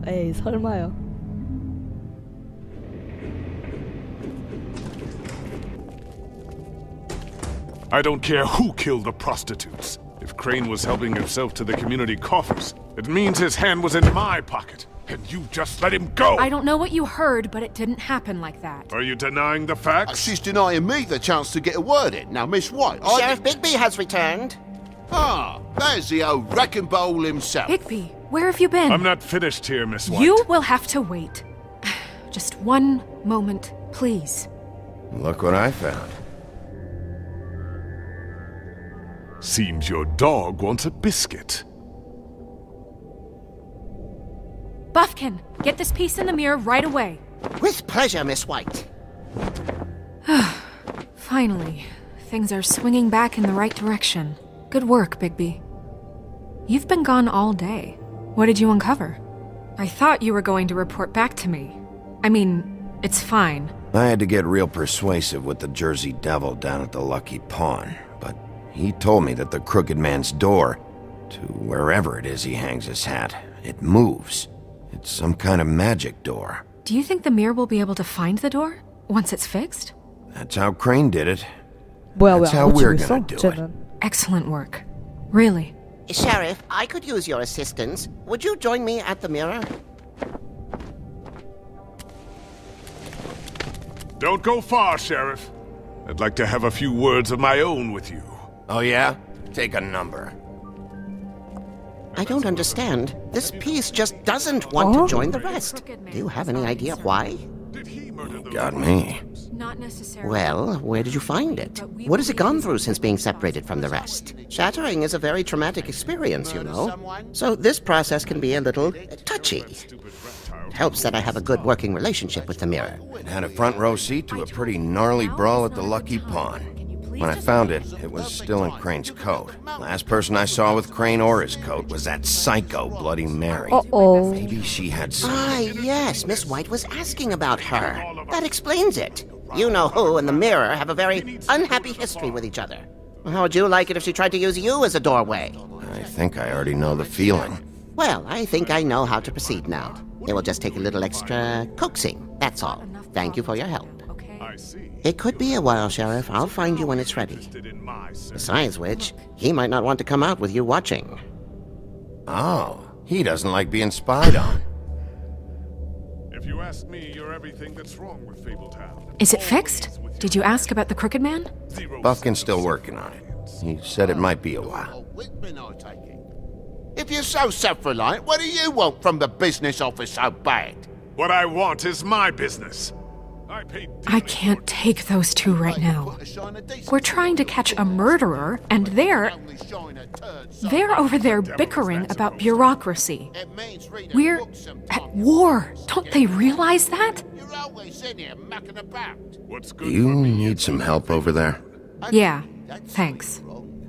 에이 설마요. I don't care who killed the prostitutes. If Crane was helping himself to the community coffers, it means his hand was in my pocket, and you just let him go! I don't know what you heard, but it didn't happen like that. Are you denying the facts? She's denying me the chance to get a word in. Now, Miss White, Sheriff Bigby has returned. Ah, there's the old wrecking bowl himself. Bigby, where have you been? I'm not finished here, Miss White. You will have to wait. Just one moment, please. Look what I found. Seems your dog wants a biscuit. Buffkin, get this piece in the mirror right away. With pleasure, Miss White. Finally, things are swinging back in the right direction. Good work, Bigby. You've been gone all day. What did you uncover? I thought you were going to report back to me. I mean, it's fine. I had to get real persuasive with the Jersey Devil down at the Lucky Pawn, but he told me that the Crooked Man's door, to wherever it is he hangs his hat, it moves. It's some kind of magic door. Do you think the mirror will be able to find the door once it's fixed? That's how Crane did it. 뭐야 That's 왜 how 안 we're 고치고 gonna 있어? do it. 쟤는. Excellent work. Really. Sheriff, I could use your assistance. Would you join me at the mirror? Don't go far, Sheriff. I'd like to have a few words of my own with you. Oh yeah? Take a number. I don't understand. This piece just doesn't want to join the rest. Do you have any idea why? Got me. Not necessarily. Well, where did you find it? What has it gone through since being separated from the rest? Shattering is a very traumatic experience, you know. So this process can be a little touchy. It helps that I have a good working relationship with the mirror. It had a front row seat to a pretty gnarly brawl at the Lucky Pawn. When I found it, it was still in Crane's coat. Last person I saw with Crane or his coat was that psycho Bloody Mary. Uh-oh. Maybe she had some... Ah, yes, Miss White was asking about her. That explains it. You know who and the mirror have a very unhappy history with each other. How would you like it if she tried to use you as a doorway? I think I already know the feeling. Well, I think I know how to proceed now. It will just take a little extra coaxing, that's all. Thank you for your help. I see. It could be a while, Sheriff. I'll find you when it's ready. Besides which, he might not want to come out with you watching. Oh, he doesn't like being spied on. If you ask me, you're everything that's wrong with Fabletown. Is it fixed? Did you ask about the Crooked Man? Buffkin's still working on it. He said it might be a while. If you're so self-reliant, what do you want from the business office so bad? What I want is my business. I can't take those two right now. We're trying to catch a murderer, and they're over there bickering about bureaucracy. We're at war. Don't they realize that? Do you need some help over there? Yeah, thanks.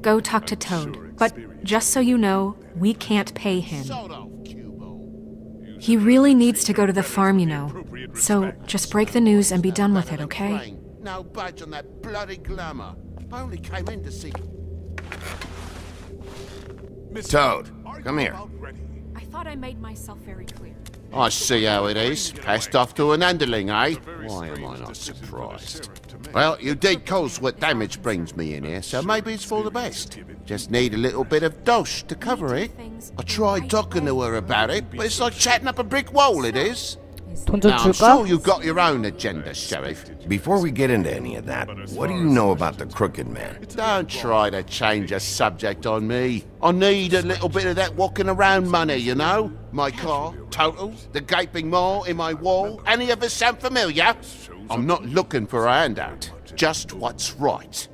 Go talk to Toad. But just so you know, we can't pay him. He really needs to go to the farm, you know. So just break the news and be done with it, okay? No budge on that bloody glamour. I only came in to see... Toad, come here. I thought I made myself very clear. I see how it is. Passed off to an underling, eh? Why am I not surprised? Well, you did cause what damage brings me in here, so maybe it's for the best. Just need a little bit of dosh to cover it. I tried talking to her about it, but it's like chatting up a brick wall, it is. 돈 좀 Now, I'm 줄까? sure you've got your own agenda, Sheriff. Before we get into any of that, what do you know about the Crooked Man? Don't try to change a subject on me. I need a little bit of that walking around money, you know? My car, total, the gaping maw in my wall. Any of us sound familiar? I'm not looking for a handout. Just what's right.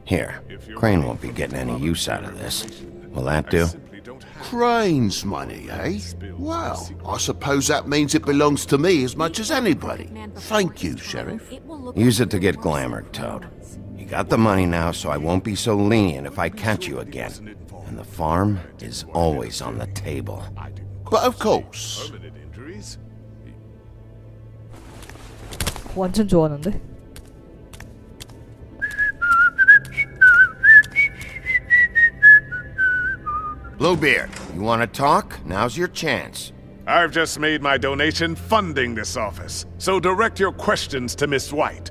Here, Crane won't be getting any use out of this. Will that do? Crane's money, eh? Well, I suppose that means it belongs to me as much as anybody. Thank you, Sheriff. Use it to get glamored, Toad. You got the money now, so I won't be so lenient if I catch you again. And the farm is always on the table. But of course. 완전 좋아하는데? Bluebeard, you want to talk? Now's your chance. I've just made my donation funding this office, so direct your questions to Miss White.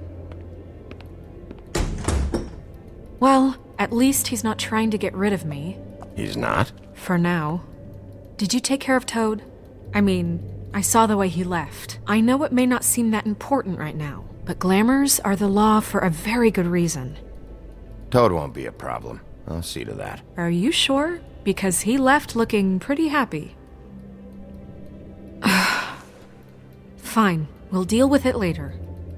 Well, at least he's not trying to get rid of me. He's not? For now. Did you take care of Toad? I mean, I saw the way he left. I know it may not seem that important right now, but glamours are the law for a very good reason. Toad won't be a problem. I'll see to that. Are you sure? Because he left looking pretty happy. Fine, we'll deal with it later.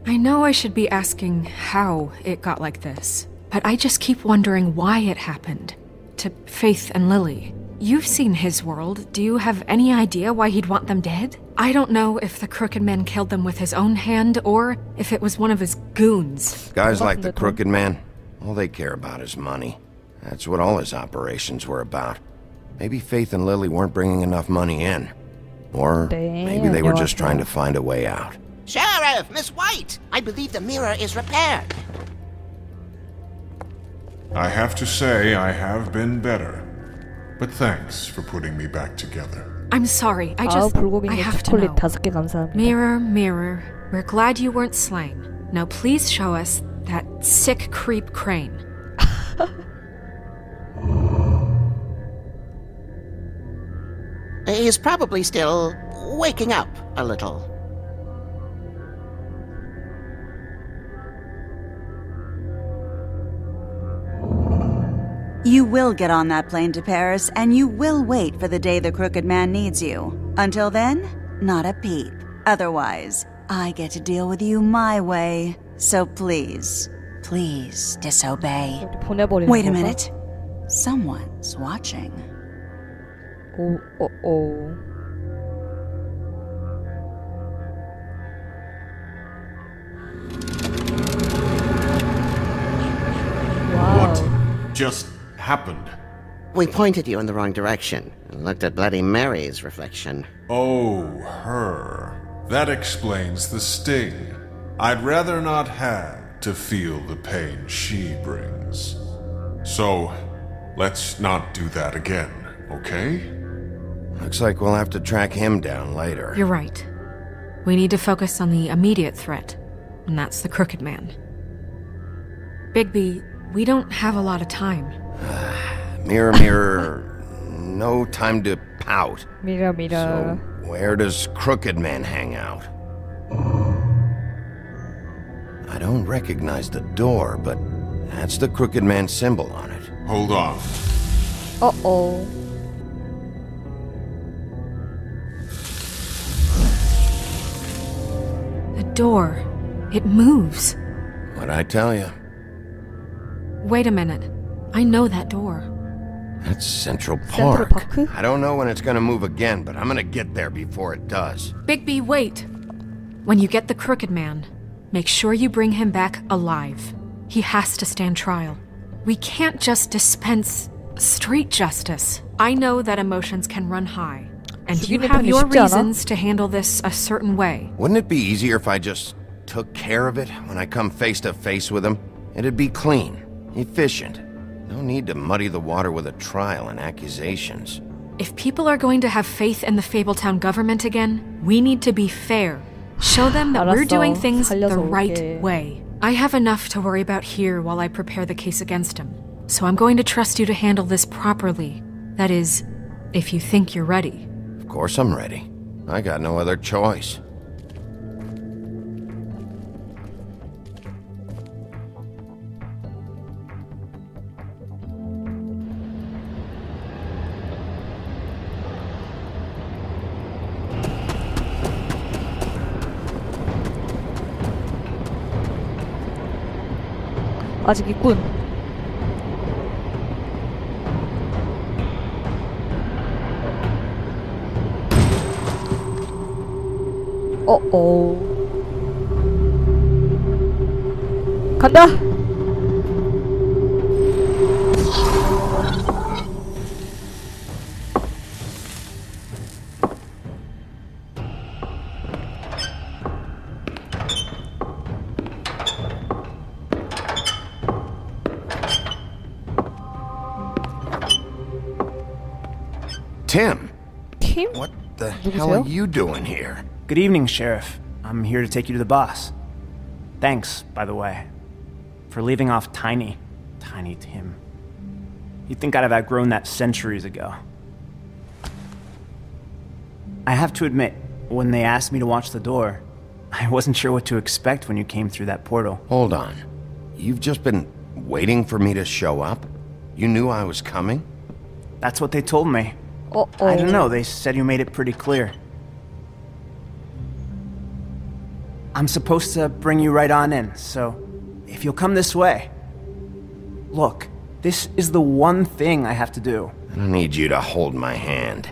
I know I should be asking how it got like this, but I just keep wondering why it happened. To Faith and Lily. You've seen his world. Do you have any idea why he'd want them dead? I don't know if the Crooked Man killed them with his own hand or if it was one of his goons. Guys like the Crooked Man, all they care about is money. That's what all his operations were about. Maybe Faith and Lily weren't bringing enough money in. Or maybe they were just trying to find a way out. Sheriff, Miss White! I believe the mirror is repaired. I have to say I have been better. But thanks for putting me back together. I'm sorry, I have to know. 5개 감사합니다. Mirror, mirror, we're glad you weren't slain. Now please show us that sick creep Crane. He's probably still waking up a little. You will get on that plane to Paris, and you will wait for the day the Crooked Man needs you. Until then, not a peep. Otherwise, I get to deal with you my way. So please, please disobey. 보내버리는 Wait a 건가? minute. Someone's watching. 오. What just happened? We pointed you in the wrong direction and looked at Bloody Mary's reflection. Oh, her. That explains the sting. I'd rather not have to feel the pain she brings. So, let's not do that again, okay? Looks like we'll have to track him down later. You're right. We need to focus on the immediate threat, and that's the Crooked Man. Bigby, we don't have a lot of time. Mirror, mirror, no time to pout. 미러. So, where does Crooked Man hang out? I don't recognize the door, but that's the Crooked Man symbol on it. Hold on. 어어. The door. It moves. What'd I tell you? Wait a minute. I know that door. That's Central Central Park. Park? I don't know when it's gonna move again, but I'm gonna get there before it does. Bigby, wait! When you get the Crooked Man, make sure you bring him back alive. He has to stand trial. We can't just dispense street justice. I know that emotions can run high, and you 죽이는 have 편이 your 쉽지 않아? reasons to handle this a certain way. Wouldn't it be easier if I just took care of it when I come face to face with him? It'd be clean, efficient. No need to muddy the water with a trial and accusations. If people are going to have faith in the Fabletown government again, we need to be fair. Show them that we're 알았어. doing things the 살려서 right 올게. way. I have enough to worry about here while I prepare the case against him. So I'm going to trust you to handle this properly. That is, if you think you're ready. Of course I'm ready. I got no other choice. 아직 있군. 어어. 간다. Tim! 팀? What The hell are you doing here? Good evening, Sheriff. I'm here to take you to the boss. Thanks, by the way, for leaving off Tiny. Tiny Tim. You'd think I'd have outgrown that centuries ago. I have to admit, when they asked me to watch the door, I wasn't sure what to expect when you came through that portal. Hold on. You've just been waiting for me to show up? You knew I was coming? That's what they told me. Uh-oh. I don't know, they said you made it pretty clear. I'm supposed to bring you right on in, so if you'll come this way. Look, this is the one thing I have to do. I don't need you to hold my hand.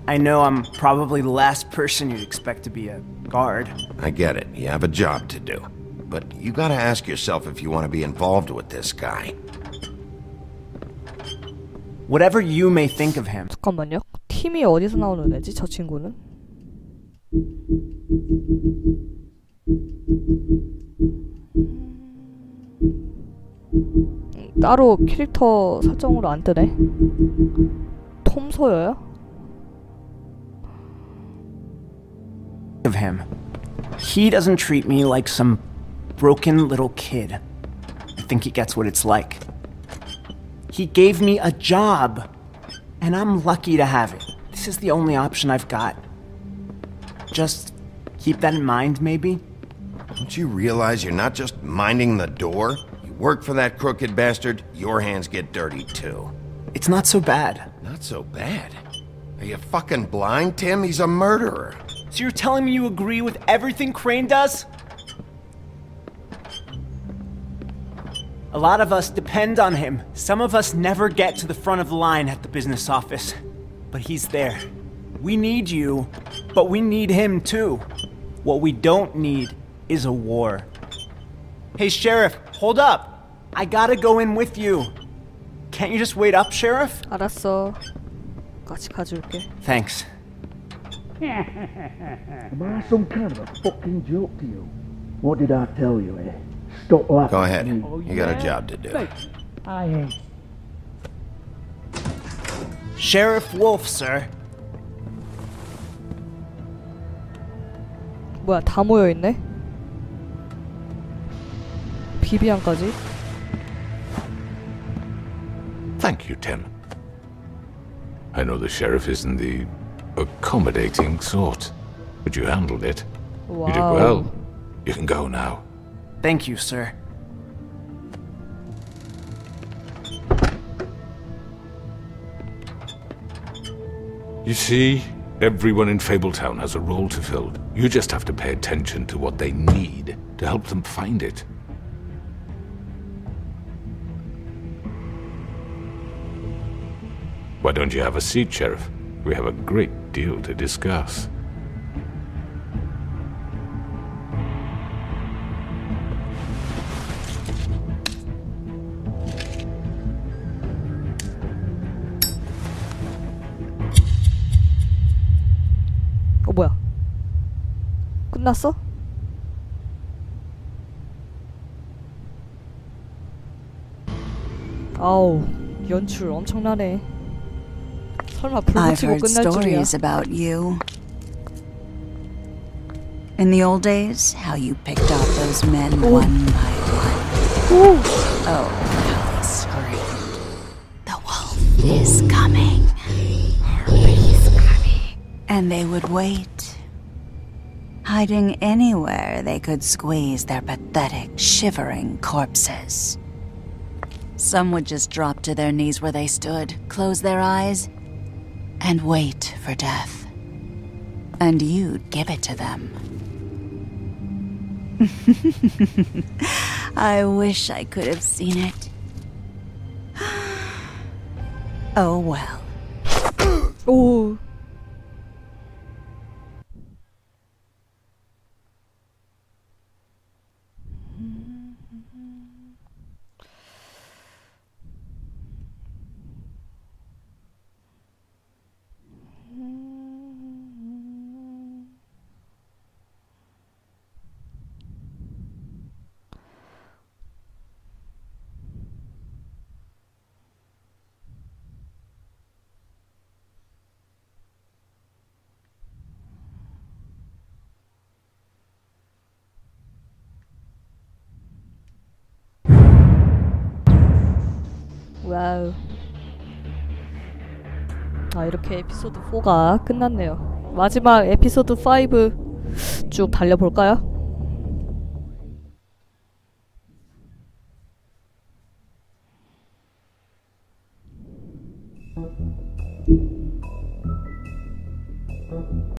I know I'm probably the last person you'd expect to be a guard. I get it. You have a job to do. But you gotta ask yourself if you want to be involved with this guy. Whatever you may think of him. 잠깐만요. 팀이 어디서 나오는 애지? 저 친구는? 따로 캐릭터 설정으로 안 뜨네. 톰 소여요? Of him. He doesn't treat me like some broken little kid. I think he gets what it's like. He gave me a job, and I'm lucky to have it. This is the only option I've got. Just keep that in mind, maybe? Don't you realize you're not just minding the door? You work for that crooked bastard, your hands get dirty too. It's not so bad. Not so bad? Are you fucking blind, Tim? He's a murderer. So you're telling me you agree with everything Crane does? A lot of us depend on him. Some of us never get to the front of the line at the business office. But he's there. We need you, but we need him too. What we don't need is a war. Hey, Sheriff, hold up. I gotta go in with you. Can't you just wait up, Sheriff? 알았어. 같이 가줄게. Thanks. Am I some kind of a fucking joke to you? What did I tell you, eh? Stop laughing. Go ahead. at me. You got a job to do. I ain't. Sheriff Wolf, sir. 뭐야, 다 모여있네? 비비안까지? Thank you, Tim. I know the sheriff isn't the accommodating sort, but you handled it. Wow. You did well. You can go now. Thank you, sir. You see, everyone in Fabletown has a role to fill. You just have to pay attention to what they need to help them find it. Why don't you have a seat, Sheriff? We have a great deal to discuss. 뭐야? 끝났어? 아우, 연출 엄청나네. 설마 불 I've 붙이고 heard 끝날 줄이야. stories about you. In the old days, how you picked off those men one by one. Oh, how they screamed. The wolf is coming. He's coming. And they would wait, hiding anywhere they could squeeze their pathetic, shivering corpses. Some would just drop to their knees where they stood, close their eyes, and wait for death. And you'd give it to them. I wish I could have seen it. Oh well. 오. 와우. 아, 이렇게 에피소드 4가 끝났네요. 마지막 에피소드 5 쭉 달려볼까요?